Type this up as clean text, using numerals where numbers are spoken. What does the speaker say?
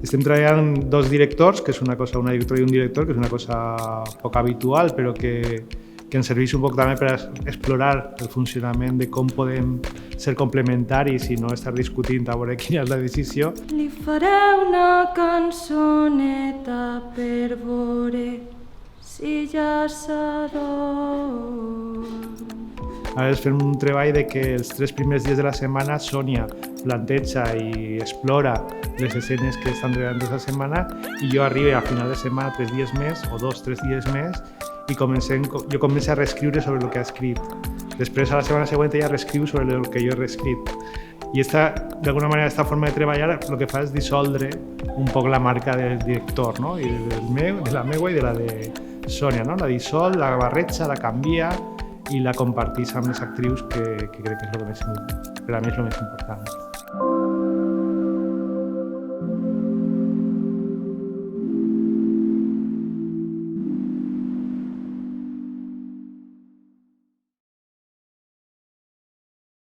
Estem treballant dos directors, que és una directora i un director, que és una cosa poc habitual, però que ens serveix un poc també per explorar el funcionament de com podem ser complementaris i no estar discutint a veure quina és la decisió. Li faré una cançoneta per veure si ja s'adorm. Ara fem un treball de que els 3 primers dies de la setmana Sònia planteja i explora les escenes que estan treballant aquesta setmana i jo arribo a final de setmana 3 dies més o 2-3 dies més i jo començo a reescriure sobre el que ha escrit. Després, a la setmana següent, ja reescriu sobre el que jo he reescrit. I d'alguna manera, aquesta forma de treballar el que fa és dissoldre un poc la marca del director, no? I de la meua i de la de Sònia, no? La dissol, la barreja, la canvia i la compartís amb les actrius, que crec que és per a mi és el més important.